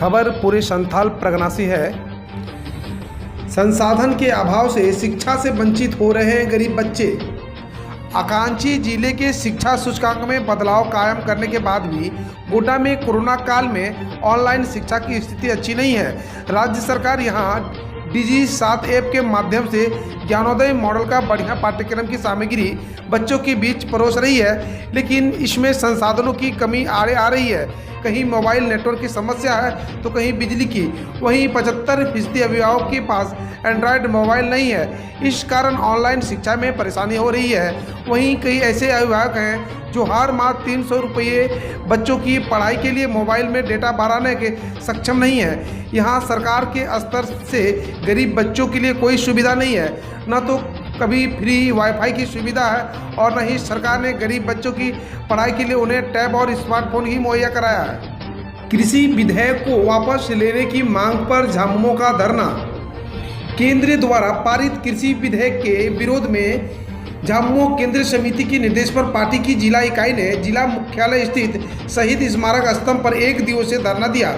खबर पूरे संथाल परगना से है। संसाधन के अभाव से शिक्षा से वंचित हो रहे हैं गरीब बच्चे। आकांक्षी जिले के शिक्षा सूचकांक में बदलाव कायम करने के बाद भी गोड्डा में कोरोना काल में ऑनलाइन शिक्षा की स्थिति अच्छी नहीं है। राज्य सरकार यहां डिजी7 ऐप के माध्यम से ज्ञानोदय मॉडल का बढ़िया पाठ्यक्रम की सामग्री बच्चों के बीच परोस रही है, लेकिन इसमें संसाधनों की कमी आ रही है। कहीं मोबाइल नेटवर्क की समस्या है तो कहीं बिजली की। वहीं 75% अभिभावक के पास एंड्रॉयड मोबाइल नहीं है। इस कारण ऑनलाइन शिक्षा में परेशानी हो रही है। वहीं कई ऐसे अभिभावक हैं जो हर माह 300 रुपये बच्चों की पढ़ाई के लिए मोबाइल में डेटा भराने के सक्षम नहीं है। यहाँ सरकार के स्तर से गरीब बच्चों के लिए कोई सुविधा नहीं है, न तो कभी फ्री वाईफाई की सुविधा है और न ही सरकार ने गरीब बच्चों की पढ़ाई के लिए उन्हें टैब और स्मार्टफोन ही मुहैया कराया है। कृषि विधेयक को वापस लेने की मांग पर झामुमो का धरना। केंद्र द्वारा पारित कृषि विधेयक के विरोध में झामुमो केंद्रीय समिति के निर्देश पर पार्टी की जिला इकाई ने जिला मुख्यालय स्थित शहीद स्मारक स्तंभ पर 1 दिवसीय धरना दिया।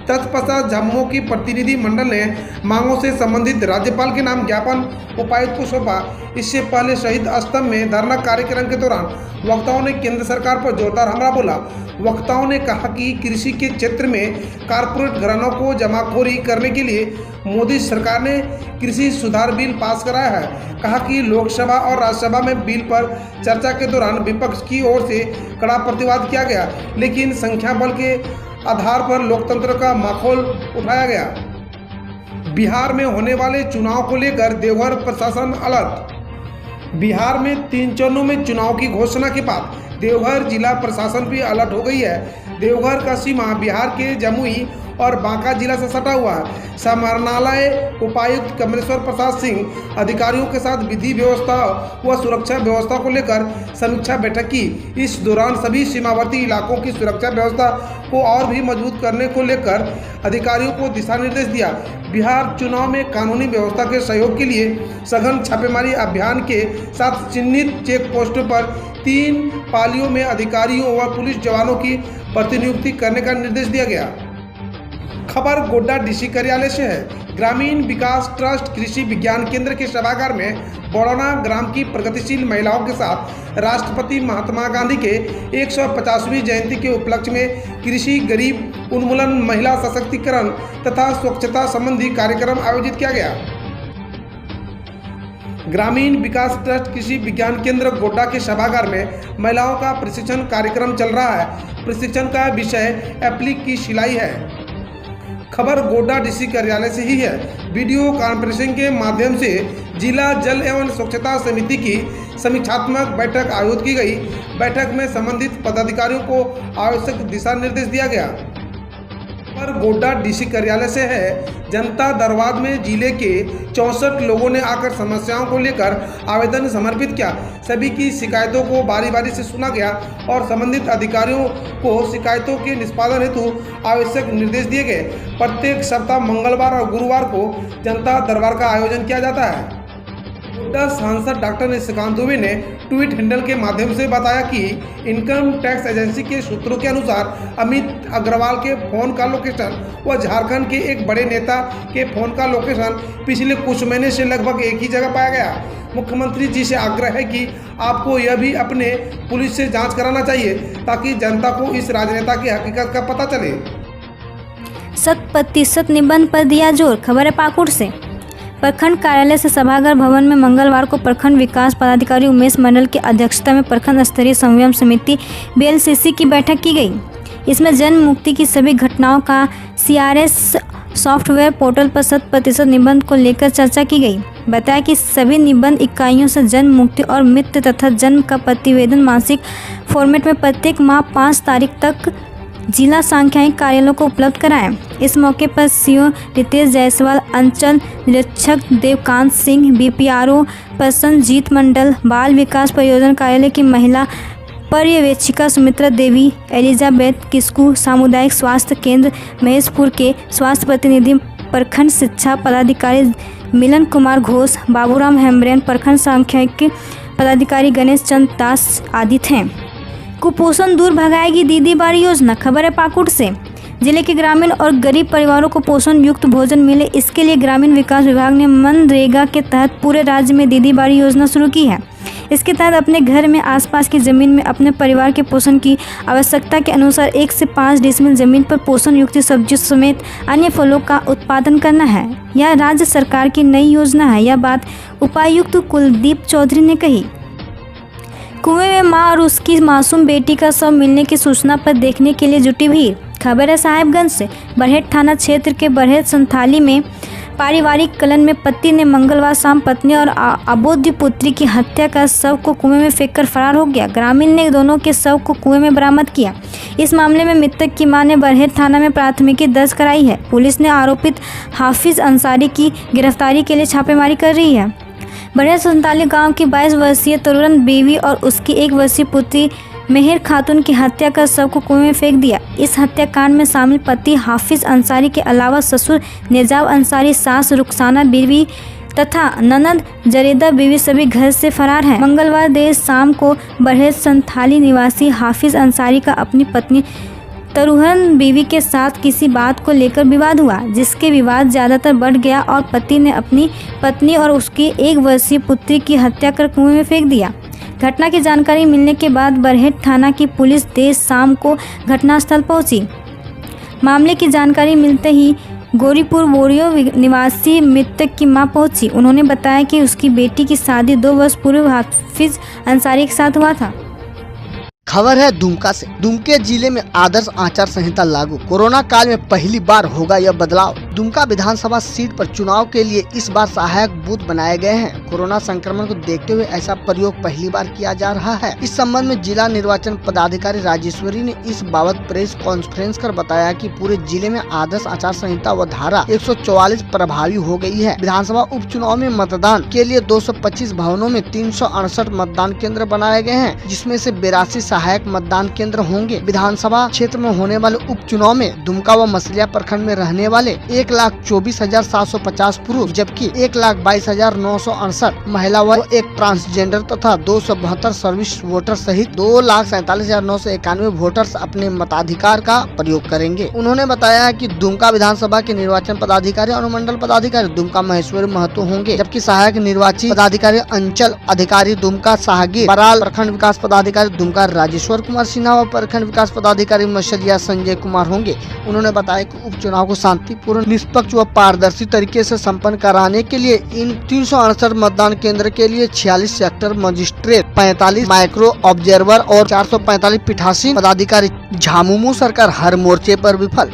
तत्पश्चात झामुमो की प्रतिनिधि मंडल ने मांगों से संबंधित राज्यपाल के नाम ज्ञापन उपायुक्त को सौंपा। इससे पहले शहीद स्तंभ में धरना कार्यक्रम के दौरान वक्ताओं ने केंद्र सरकार पर जोरदार हमला बोला। वक्ताओं ने कहा कि कृषि के क्षेत्र में कारपोरेट घरानों को जमाखोरी करने के लिए मोदी सरकार ने कृषि सुधार बिल पास कराया है। कहा कि लोकसभा और राज्यसभा में बिल पर चर्चा के दौरान विपक्ष की ओर से कड़ा प्रतिवाद किया गया, लेकिन संख्या बल के आधार पर लोकतंत्र का माहौल उठाया गया। बिहार में होने वाले चुनाव को लेकर देवघर प्रशासन अलर्ट। बिहार में 3 चरणों में चुनाव की घोषणा के बाद देवघर जिला प्रशासन भी अलर्ट हो गई है। देवघर का सीमा बिहार के जमुई और बांका जिला से सटा हुआ है। समाहरणालय उपायुक्त कमलेश्वर प्रसाद सिंह अधिकारियों के साथ विधि व्यवस्था व सुरक्षा व्यवस्था को लेकर समीक्षा बैठक की। इस दौरान सभी सीमावर्ती इलाकों की सुरक्षा व्यवस्था को और भी मजबूत करने को लेकर अधिकारियों को दिशा निर्देश दिया। बिहार चुनाव में कानूनी व्यवस्था के सहयोग के लिए सघन छापेमारी अभियान के साथ चिन्हित चेक पोस्टों पर 3 पालियों में अधिकारियों व पुलिस जवानों की प्रतिनियुक्ति करने का निर्देश दिया गया। खबर गोड्डा डीसी कार्यालय से है। ग्रामीण विकास ट्रस्ट कृषि विज्ञान केंद्र के सभागार में बड़ौना ग्राम की प्रगतिशील महिलाओं के साथ राष्ट्रपति महात्मा गांधी के 150वीं जयंती के उपलक्ष्य में कृषि गरीब उन्मूलन, महिला सशक्तिकरण तथा स्वच्छता संबंधी कार्यक्रम आयोजित किया गया। ग्रामीण विकास ट्रस्ट कृषि विज्ञान केंद्र गोड्डा के सभागार में महिलाओं का प्रशिक्षण कार्यक्रम चल रहा है। प्रशिक्षण का विषय एप्लिक की सिलाई है। खबर गोड्डा डीसी कार्यालय से ही है। वीडियो कॉन्फ्रेंसिंग के माध्यम से जिला जल एवं स्वच्छता समिति की समीक्षात्मक बैठक आयोजित की गई। बैठक में संबंधित पदाधिकारियों को आवश्यक दिशा निर्देश दिया गया। पर गोड्डा डीसी कार्यालय से है। जनता दरबार में जिले के 64 लोगों ने आकर समस्याओं को लेकर आवेदन समर्पित किया। सभी की शिकायतों को बारी बारी से सुना गया और संबंधित अधिकारियों को शिकायतों के निष्पादन हेतु आवश्यक निर्देश दिए गए। प्रत्येक सप्ताह मंगलवार और गुरुवार को जनता दरबार का आयोजन किया जाता है। गोड्डा सांसद डॉक्टर निशिकांत दुबे ने ट्वीट हैंडल के माध्यम से बताया कि इनकम टैक्स एजेंसी के सूत्रों के अनुसार अमित अग्रवाल के फोन का लोकेशन व झारखंड के एक बड़े नेता के फोन का लोकेशन पिछले कुछ महीने से लगभग एक ही जगह पाया गया। मुख्यमंत्री जी से आग्रह है कि आपको यह भी अपने पुलिस से जांच कराना चाहिए ताकि जनता को इस राजनेता की हकीकत का पता चले। 100% निबंध पर दिया जोर। खबर है पाकुड़ से। प्रखंड कार्यालय से सभागार भवन में मंगलवार को प्रखंड विकास पदाधिकारी उमेश मंडल की अध्यक्षता में प्रखंड स्तरीय संयम समिति BLCC की बैठक की गई। इसमें जन मुक्ति की सभी घटनाओं का CRS सॉफ्टवेयर पोर्टल पर 100% निबंध को लेकर चर्चा की गई। बताया कि सभी निबंध इकाइयों से जन्म मुक्ति और मृत्यु तथा जन्म का प्रतिवेदन मासिक फॉर्मेट में प्रत्येक माह 5 तारीख तक जिला सांख्यिकी कार्यालयों को उपलब्ध कराएं। इस मौके पर CO रितेश जायसवाल, अंचल निरीक्षक देवकांत सिंह, BPRO प्रसन्नजीत मंडल, बाल विकास परियोजना कार्यालय की महिला पर्यवेक्षिका सुमित्रा देवी, एलिजाबेथ किस्कू, सामुदायिक स्वास्थ्य केंद्र महेशपुर के स्वास्थ्य प्रतिनिधि, प्रखंड शिक्षा पदाधिकारी मिलन कुमार घोष, बाबूराम हेम्ब्रेन, प्रखंड सांख्यिकी पदाधिकारी गणेश चंद्र दास आदि थे। कुपोषण दूर भगाएगी दीदी बाड़ी योजना। खबर है पाकुड़ से। जिले के ग्रामीण और गरीब परिवारों को पोषण युक्त भोजन मिले, इसके लिए ग्रामीण विकास विभाग ने मनरेगा के तहत पूरे राज्य में दीदी बाड़ी योजना शुरू की है। इसके तहत अपने घर में आसपास की जमीन में अपने परिवार के पोषण की आवश्यकता के अनुसार 1 से 5 डिसमिल जमीन पर पोषण युक्त सब्जियों समेत अन्य फलों का उत्पादन करना है। यह राज्य सरकार की नई योजना है। यह बात उपायुक्त कुलदीप चौधरी ने कही। कुएं में मां और उसकी मासूम बेटी का शव मिलने की सूचना पर देखने के लिए जुटी भीड़। खबर है साहेबगंज से। बरहेट थाना क्षेत्र के बरहेट संथाली में पारिवारिक कलह में पति ने मंगलवार शाम पत्नी और अबोध्य पुत्री की हत्या कर शव को कुएं में फेंककर फरार हो गया। ग्रामीण ने दोनों के शव को कुएं में बरामद किया। इस मामले में मृतक की मां ने बरहेट थाना में प्राथमिकी दर्ज कराई है। पुलिस ने आरोपित हाफिज अंसारी की गिरफ्तारी के लिए छापेमारी कर रही है। बरहेट संताली गांव की 22 वर्षीय तरुण बीवी और उसकी 1 वर्षीय पुत्री मेहर खातून की हत्या कर शव को कुएं में फेंक दिया। इस हत्याकांड में शामिल पति हाफिज अंसारी के अलावा ससुर नेजाब अंसारी, सास रुखसाना बीवी तथा ननद जरेदा बीवी सभी घर से फरार हैं। मंगलवार देर शाम को बरहेट संथाली निवासी हाफिज अंसारी का अपनी पत्नी तरुहन बीवी के साथ किसी बात को लेकर विवाद हुआ, जिसके विवाद ज्यादातर बढ़ गया और पति ने अपनी पत्नी और उसकी 1 वर्षीय पुत्री की हत्या कर कुएं में फेंक दिया। घटना की जानकारी मिलने के बाद बरहेट थाना की पुलिस देर शाम को घटनास्थल पहुंची। मामले की जानकारी मिलते ही गोरीपुर बोरियो निवासी मृतक की मां पहुंची। उन्होंने बताया कि उसकी बेटी की शादी 2 वर्ष पूर्व हाफिज अंसारी के साथ हुआ था। खबर है दुमका से। दुमके जिले में आदर्श आचार संहिता लागू। कोरोना काल में पहली बार होगा यह बदलाव। दुमका विधानसभा सीट पर चुनाव के लिए इस बार सहायक बूथ बनाए गए हैं। कोरोना संक्रमण को देखते हुए ऐसा प्रयोग पहली बार किया जा रहा है। इस संबंध में जिला निर्वाचन पदाधिकारी राजेश्वरी ने इस बाबत प्रेस कॉन्फ्रेंस कर बताया कि पूरे जिले में आदर्श आचार संहिता व धारा 144 प्रभावी हो गई है। विधानसभा उपचुनाव में मतदान के लिए 225 भवनों में 368 मतदान केंद्र बनाए गए हैं, जिसमें से 82 सहायक मतदान केंद्र होंगे। विधानसभा क्षेत्र में होने वाले उपचुनाव में दुमका व मसलिया प्रखंड में रहने वाले 1,24,750 पुरुष जबकि 1,22,968 महिला व 1 ट्रांसजेंडर तथा 272 सर्विस वोटर सहित 2,47,991 वोटर्स अपने मताधिकार का प्रयोग करेंगे। उन्होंने बताया कि दुमका विधानसभा के निर्वाचन पदाधिकारी अनुमंडल पदाधिकारी दुमका महेश्वरी महतो होंगे, जबकि सहायक निर्वाची पदाधिकारी अंचल अधिकारी दुमका साहगीर बराल, प्रखंड विकास पदाधिकारी दुमका राजेश्वर कुमार सिन्हा व प्रखंड विकास पदाधिकारी मछलिया संजय कुमार होंगे। उन्होंने बताया कि उपचुनाव को शांतिपूर्ण, निष्पक्ष व पारदर्शी तरीके से संपन्न कराने के लिए इन 368 मतदान केंद्र के लिए 46 सेक्टर मजिस्ट्रेट, 45 माइक्रो ऑब्जर्वर और 445 पीठासीन पदाधिकारी। झामुमो सरकार हर मोर्चे पर विफल।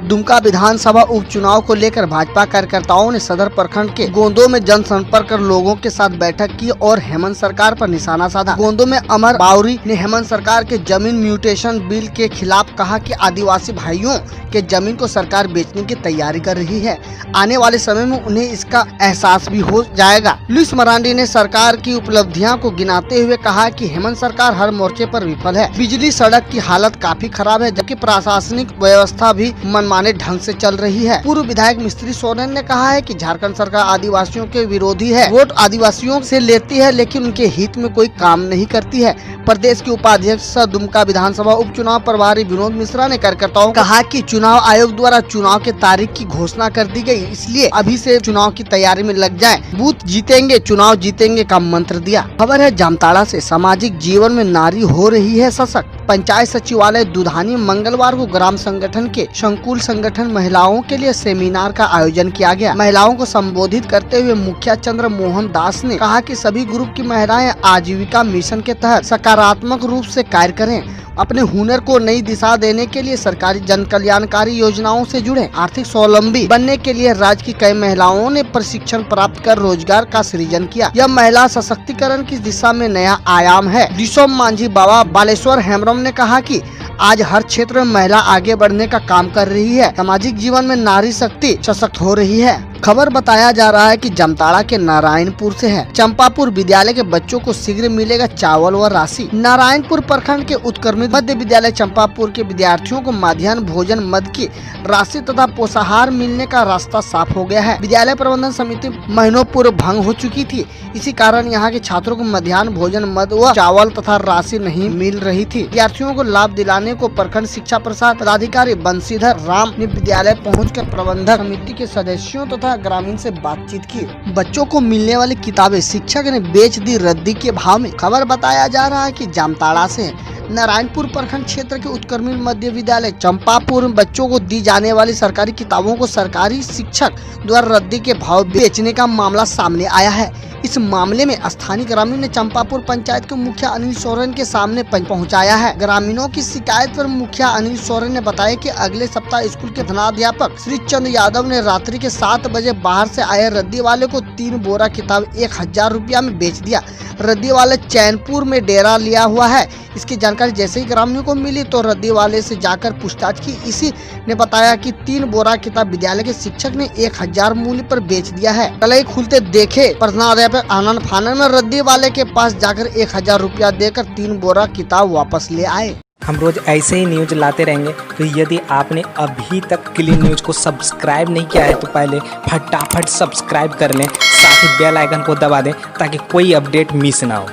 दुमका विधानसभा उपचुनाव को लेकर भाजपा कार्यकर्ताओं ने सदर प्रखंड के गोंदो में जनसंपर्क कर लोगों के साथ बैठक की और हेमंत सरकार पर निशाना साधा। गोंदो में अमर बावरी ने हेमंत सरकार के जमीन म्यूटेशन बिल के खिलाफ कहा कि आदिवासी भाइयों के जमीन को सरकार बेचने की तैयारी कर रही है। आने वाले समय में उन्हें इसका एहसास भी हो जाएगा। लुइस मरांडी ने सरकार की उपलब्धियां को गिनाते हुए कहा कि हेमंत सरकार हर मोर्चे पर विफल है। बिजली सड़क की हालत काफी खराब है, जबकि प्रशासनिक व्यवस्था भी मनमाने ढंग से चल रही है। पूर्व विधायक मिस्त्री सोरेन ने कहा है कि झारखंड सरकार आदिवासियों के विरोधी है, वोट आदिवासियों से लेती है लेकिन उनके हित में कोई काम नहीं करती है। प्रदेश के उपाध्यक्ष दुमका विधानसभा उपचुनाव प्रभारी विनोद मिश्रा ने कार्यकर्ताओं को कहा कि चुनाव आयोग द्वारा चुनाव के तारीख की घोषणा कर दी गई, इसलिए अभी से चुनाव की तैयारी में लग जाएं। बूथ जीतेंगे चुनाव जीतेंगे का मंत्र दिया। खबर है जामताड़ा से। सामाजिक जीवन में नारी हो रही है सशक्त। पंचायत सचिवालय दुधानी मंगलवार को ग्राम संगठन के संकुल संगठन महिलाओं के लिए सेमिनार का आयोजन किया गया। महिलाओं को संबोधित करते हुए मुखिया चंद्र मोहन दास ने कहा कि सभी ग्रुप की महिलाएं आजीविका मिशन के तहत सकारात्मक रूप से कार्य करें, अपने हुनर को नई दिशा देने के लिए सरकारी जन कल्याणकारी योजनाओं से जुड़े, आर्थिक स्वावलंबी बनने के लिए राज्य की कई महिलाओं ने प्रशिक्षण प्राप्त कर रोजगार का सृजन किया। यह महिला सशक्तिकरण की दिशा में नया आयाम है। दिशोम मांझी बाबा बालेश्वर हेम्ब्रम ने कहा कि आज हर क्षेत्र में महिला आगे बढ़ने का काम कर रही है। सामाजिक जीवन में नारी शक्ति सशक्त हो रही है। खबर बताया जा रहा है कि जामताड़ा के नारायणपुर से है। चंपापुर विद्यालय के बच्चों को शीघ्र मिलेगा चावल व राशि। नारायणपुर प्रखंड के उत्क्रमित मध्य विद्यालय चंपापुर के विद्यार्थियों को मध्याह्न भोजन मद की राशि तथा पोषाहार मिलने का रास्ता साफ हो गया है। विद्यालय प्रबंधन समिति महीनों पूर्व भंग हो चुकी थी। इसी कारण यहाँ के छात्रों को मध्याह्न भोजन मद व चावल तथा राशि नहीं मिल रही थी। विद्यार्थियों को लाभ दिलाने को प्रखंड शिक्षा प्रसाद पदाधिकारी बंशीधर राम ने विद्यालय पहुंचकर प्रबंधक समिति के सदस्यों तथा ग्रामीण से बातचीत की। बच्चों को मिलने वाली किताबें शिक्षक ने बेच दी रद्दी के भाव में। खबर बताया जा रहा है कि जामताड़ा से नारायणपुर प्रखंड क्षेत्र के उत्क्रमित मध्य विद्यालय चंपापुर में बच्चों को दी जाने वाली सरकारी किताबों को सरकारी शिक्षक द्वारा रद्दी के भाव बेचने का मामला सामने आया है। इस मामले में स्थानीय ग्रामीण ने चंपापुर पंचायत के मुखिया अनिल सोरेन के सामने पहुंचाया है। ग्रामीणों की शिकायत पर मुखिया अनिल सोरेन ने बताया कि अगले सप्ताह स्कूल के प्रधानाध्यापक श्री चंद यादव ने रात्रि के 7 बजे बाहर से आए रद्दी वाले को 3 बोरा किताब 1000 रुपया में बेच दिया। रद्दी वाले चैनपुर में डेरा लिया हुआ है। इसकी जानकारी जैसे ही ग्रामीणों को मिली तो रद्दी वाले से जाकर पूछताछ की। इसी ने बताया कि 3 बोरा किताब विद्यालय के शिक्षक ने 1000 मूल्य पर बेच दिया है। कल खुलते देखे प्रधानाध्यापक आनंद फानन में रद्दी वाले के पास जाकर 1000 रुपया देकर 3 बोरा किताब वापस ले आए। हम रोज ऐसे ही न्यूज लाते रहेंगे, तो यदि आपने अभी तक क्लीन न्यूज को सब्सक्राइब नहीं किया है तो पहले फटाफट सब्सक्राइब कर लें, साथ ही बेल आइकन को दबा दें ताकि कोई अपडेट मिस ना हो।